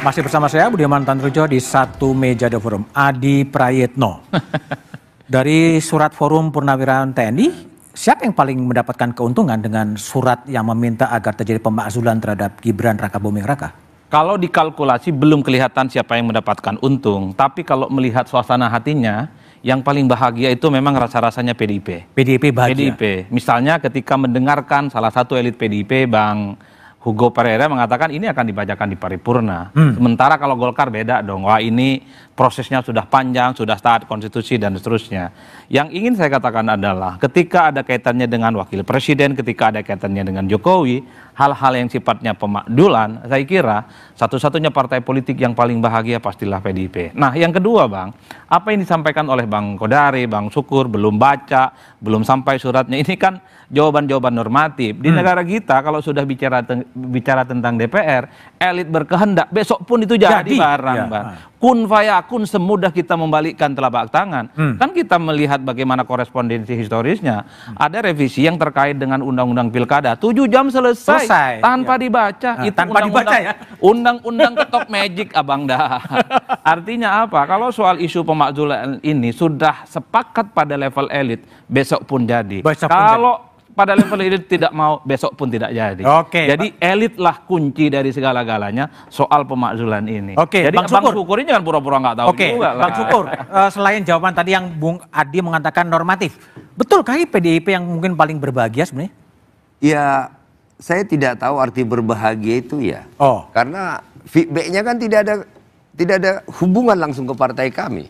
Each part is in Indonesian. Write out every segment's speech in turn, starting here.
Masih bersama saya Budiman Tanrujo di satu meja The Forum. Adi Prayitno. Dari surat Forum Purnawirawan TNI, siapa yang paling mendapatkan keuntungan dengan surat yang meminta agar terjadi pemakzulan terhadap Gibran Rakabuming Raka? Kalau dikalkulasi belum kelihatan siapa yang mendapatkan untung, tapi kalau melihat suasana hatinya, yang paling bahagia itu memang rasa-rasanya PDIP. PDIP bahagia? PDIP. Misalnya ketika mendengarkan salah satu elit PDIP, Bang Hugo Pereira mengatakan ini akan dibacakan di paripurna. Sementara kalau Golkar beda dong. Wah, ini prosesnya sudah panjang, sudah taat konstitusi dan seterusnya. Yang ingin saya katakan adalah ketika ada kaitannya dengan wakil presiden, ketika ada kaitannya dengan Jokowi, hal-hal yang sifatnya pemakdulan, saya kira satu-satunya partai politik yang paling bahagia pastilah PDIP. Nah, yang kedua, Bang, apa yang disampaikan oleh Bang Kodari, Bang Syukur, belum baca, belum sampai suratnya, ini kan jawaban-jawaban normatif. Di negara kita kalau sudah bicara tentang DPR, elit berkehendak, besok pun itu jadi barang, ya. Bang. Kun fayakun, semudah kita membalikkan telapak tangan. Kan kita melihat bagaimana korespondensi historisnya. Ada revisi yang terkait dengan undang-undang pilkada, 7 jam selesai. Tanpa dibaca. Itu tanpa dibaca ya. Undang-undang ketok magic, Abang dah. Artinya apa? Kalau soal isu pemakzulan ini sudah sepakat pada level elit, besok pun jadi. Kalau pada level elit tidak mau, besok pun tidak jadi. Jadi elitlah kunci dari segala-galanya soal pemakzulan ini. Jadi Bang Syukur ini jangan pura-pura nggak tahu juga lah. Bang Syukur, selain jawaban tadi yang Bung Adi mengatakan normatif, betulkah PDIP yang mungkin paling berbahagia sebenarnya? Ya, saya tidak tahu arti berbahagia itu ya. Karena feedbacknya kan tidak ada hubungan langsung ke partai kami.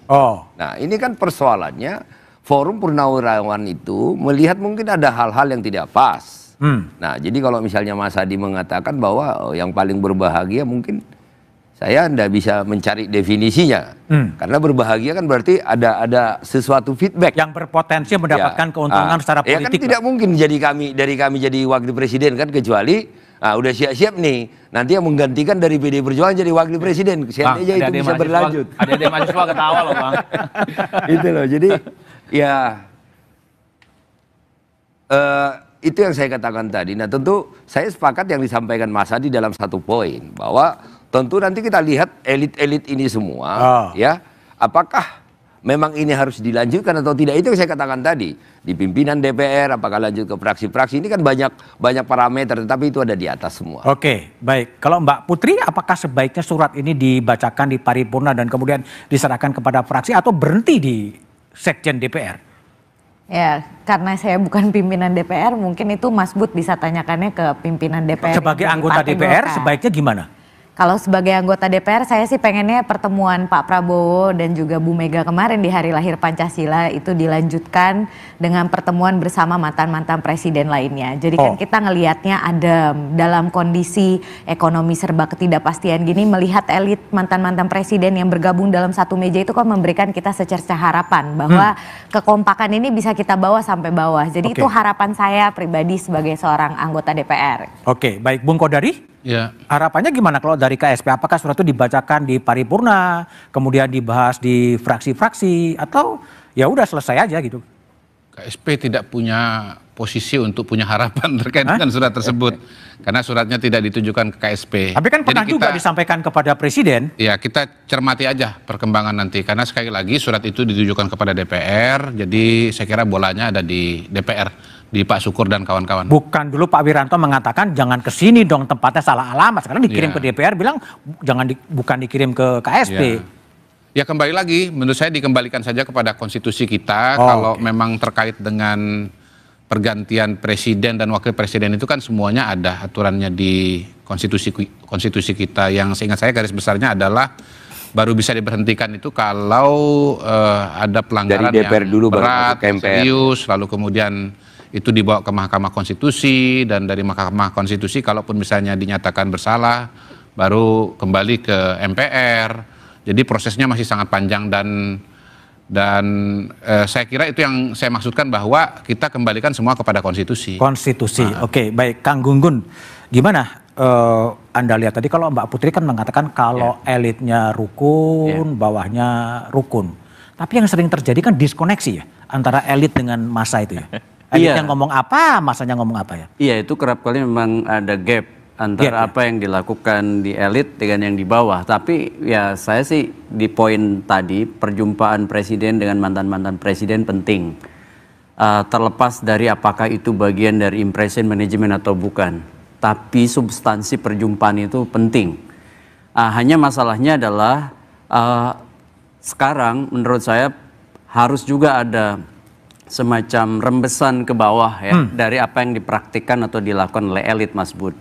Nah, ini kan persoalannya. Forum Purnawirawan itu melihat mungkin ada hal-hal yang tidak pas. Nah, jadi kalau misalnya Mas Adi mengatakan bahwa yang paling berbahagia, mungkin saya tidak bisa mencari definisinya. Karena berbahagia kan berarti ada sesuatu feedback yang berpotensi mendapatkan keuntungan secara politik. Ya kan tidak mungkin dari kami jadi wakil presiden kan, kecuali udah siap-siap nih. Nanti yang menggantikan dari PD Perjuangan jadi wakil presiden. Seandainya itu bisa berlanjut. Ada mahasiswa ketawa loh, Bang. Itu loh. Jadi ya, itu yang saya katakan tadi. Nah, tentu saya sepakat yang disampaikan Mas Adi dalam satu poin, bahwa tentu nanti kita lihat elit-elit ini semua, ya, apakah memang ini harus dilanjutkan atau tidak. Itu yang saya katakan tadi, di pimpinan DPR, apakah lanjut ke fraksi-fraksi, ini kan banyak parameter, tetapi itu ada di atas semua. Oke, baik. Kalau Mbak Putri, apakah sebaiknya surat ini dibacakan di paripurna dan kemudian diserahkan kepada fraksi atau berhenti di Sekjen DPR? Ya, karena saya bukan pimpinan DPR, mungkin itu Mas Bud bisa tanyakannya ke pimpinan DPR. Sebagai anggota DPR, sebaiknya gimana? Kalau sebagai anggota DPR, saya sih pengennya pertemuan Pak Prabowo dan juga Bu Mega kemarin di hari lahir Pancasila itu dilanjutkan dengan pertemuan bersama mantan-mantan presiden lainnya. Jadi kan kita ngelihatnya adem dalam kondisi ekonomi serba ketidakpastian gini, melihat elit mantan-mantan presiden yang bergabung dalam satu meja itu kan memberikan kita secerca harapan bahwa kekompakan ini bisa kita bawa sampai bawah. Jadi itu harapan saya pribadi sebagai seorang anggota DPR. Oke, baik. Bung Kodari? Ya. Harapannya gimana kalau dari KSP? Apakah surat itu dibacakan di paripurna, kemudian dibahas di fraksi-fraksi, atau ya udah selesai aja gitu? KSP tidak punya posisi untuk punya harapan terkait dengan surat tersebut, karena suratnya tidak ditujukan ke KSP. Tapi kan pernah juga disampaikan kepada presiden. Ya, kita cermati aja perkembangan nanti, karena sekali lagi surat itu ditujukan kepada DPR, jadi saya kira bolanya ada di DPR, di Pak Syukur dan kawan-kawan. Bukan dulu Pak Wiranto mengatakan jangan ke sini dong, tempatnya salah alamat. Sekarang dikirim ke DPR, bilang bukan dikirim ke KSP. Ya kembali lagi, menurut saya dikembalikan saja kepada konstitusi kita. Kalau memang terkait dengan pergantian presiden dan wakil presiden itu kan semuanya ada aturannya di konstitusi kita. Yang seingat saya garis besarnya adalah baru bisa diberhentikan itu kalau ada pelanggaran dari DPR yang dulu, berat, serius, lalu kemudian itu dibawa ke Mahkamah Konstitusi, dan dari Mahkamah Konstitusi kalaupun misalnya dinyatakan bersalah baru kembali ke MPR. Jadi prosesnya masih sangat panjang, dan saya kira itu yang saya maksudkan, bahwa kita kembalikan semua kepada konstitusi. Oke, baik. Kang Gunggun, gimana Anda lihat tadi kalau Mbak Putri kan mengatakan kalau elitnya rukun, bawahnya rukun. Tapi yang sering terjadi kan diskoneksi ya antara elit dengan massa itu ya. Elitnya ngomong apa, masanya ngomong apa ya? Iya, itu kerap kali memang ada gap antara apa yang dilakukan di elit dengan yang di bawah. Tapi ya saya sih di poin tadi, perjumpaan presiden dengan mantan-mantan presiden penting. Terlepas dari apakah itu bagian dari impression management atau bukan. Tapi substansi perjumpaan itu penting. Hanya masalahnya adalah sekarang menurut saya harus juga ada semacam rembesan ke bawah ya dari apa yang dipraktikkan atau dilakukan oleh elit, Mas Bud.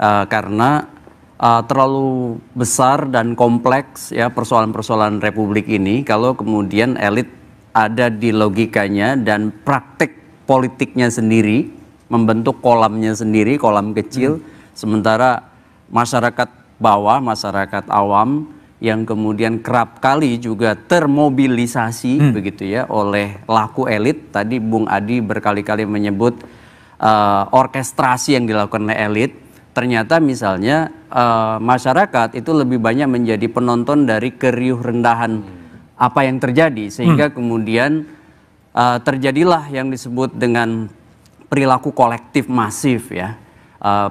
Karena terlalu besar dan kompleks ya persoalan-persoalan Republik ini kalau kemudian elit ada di logikanya dan praktik politiknya sendiri, membentuk kolamnya sendiri, kolam kecil, sementara masyarakat bawah, masyarakat awam yang kemudian kerap kali juga termobilisasi begitu ya oleh laku elit. Tadi Bung Adi berkali-kali menyebut orkestrasi yang dilakukan oleh elit. Ternyata misalnya masyarakat itu lebih banyak menjadi penonton dari keriuh rendahan apa yang terjadi, sehingga kemudian terjadilah yang disebut dengan perilaku kolektif masif ya.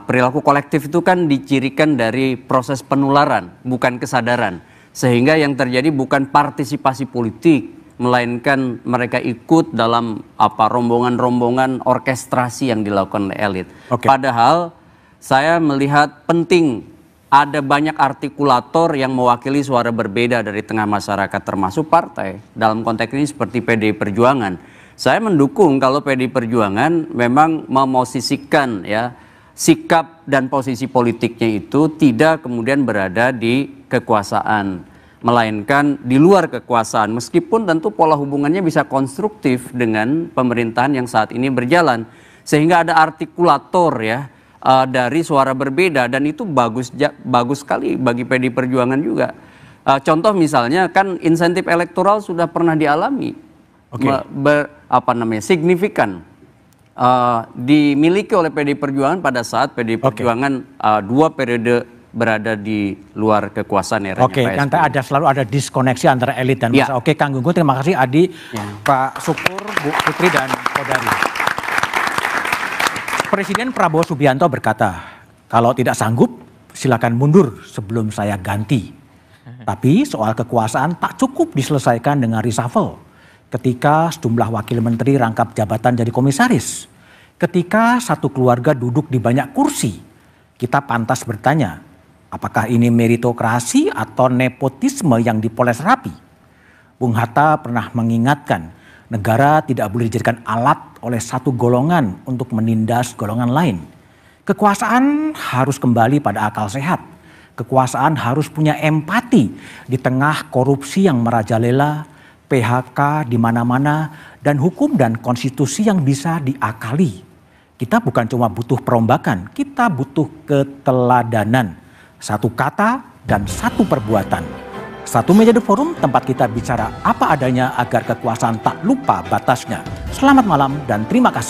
Perilaku kolektif itu kan dicirikan dari proses penularan, bukan kesadaran. Sehingga yang terjadi bukan partisipasi politik, melainkan mereka ikut dalam rombongan-rombongan orkestrasi yang dilakukan oleh elit. Padahal saya melihat penting ada banyak artikulator yang mewakili suara berbeda dari tengah masyarakat termasuk partai. Dalam konteks ini seperti PDI Perjuangan. Saya mendukung kalau PDI Perjuangan memang memosisikan ya sikap dan posisi politiknya itu tidak kemudian berada di kekuasaan, melainkan di luar kekuasaan. Meskipun tentu pola hubungannya bisa konstruktif dengan pemerintahan yang saat ini berjalan. Sehingga ada artikulator ya dari suara berbeda, dan itu bagus sekali bagi PDI Perjuangan juga. Contoh misalnya kan insentif elektoral sudah pernah dialami, signifikan. Dimiliki oleh PDI Perjuangan pada saat PDI Perjuangan 2 periode berada di luar kekuasaan eranya Pak SBY. Nanti selalu ada diskoneksi antara elit dan massa. Kang Gunggun, terima kasih Adi, Pak Syukur, Bu Putri dan Kodari. Presiden Prabowo Subianto berkata, kalau tidak sanggup silakan mundur sebelum saya ganti. Tapi soal kekuasaan tak cukup diselesaikan dengan reshuffle. Ketika sejumlah wakil menteri rangkap jabatan jadi komisaris, ketika satu keluarga duduk di banyak kursi, kita pantas bertanya, apakah ini meritokrasi atau nepotisme yang dipoles rapi? Bung Hatta pernah mengingatkan, negara tidak boleh dijadikan alat oleh satu golongan untuk menindas golongan lain. Kekuasaan harus kembali pada akal sehat. Kekuasaan harus punya empati di tengah korupsi yang merajalela, PHK di mana-mana, dan hukum dan konstitusi yang bisa diakali. Kita bukan cuma butuh perombakan, kita butuh keteladanan. Satu kata dan satu perbuatan. Satu Meja The Forum, tempat kita bicara apa adanya agar kekuasaan tak lupa batasnya. Selamat malam dan terima kasih.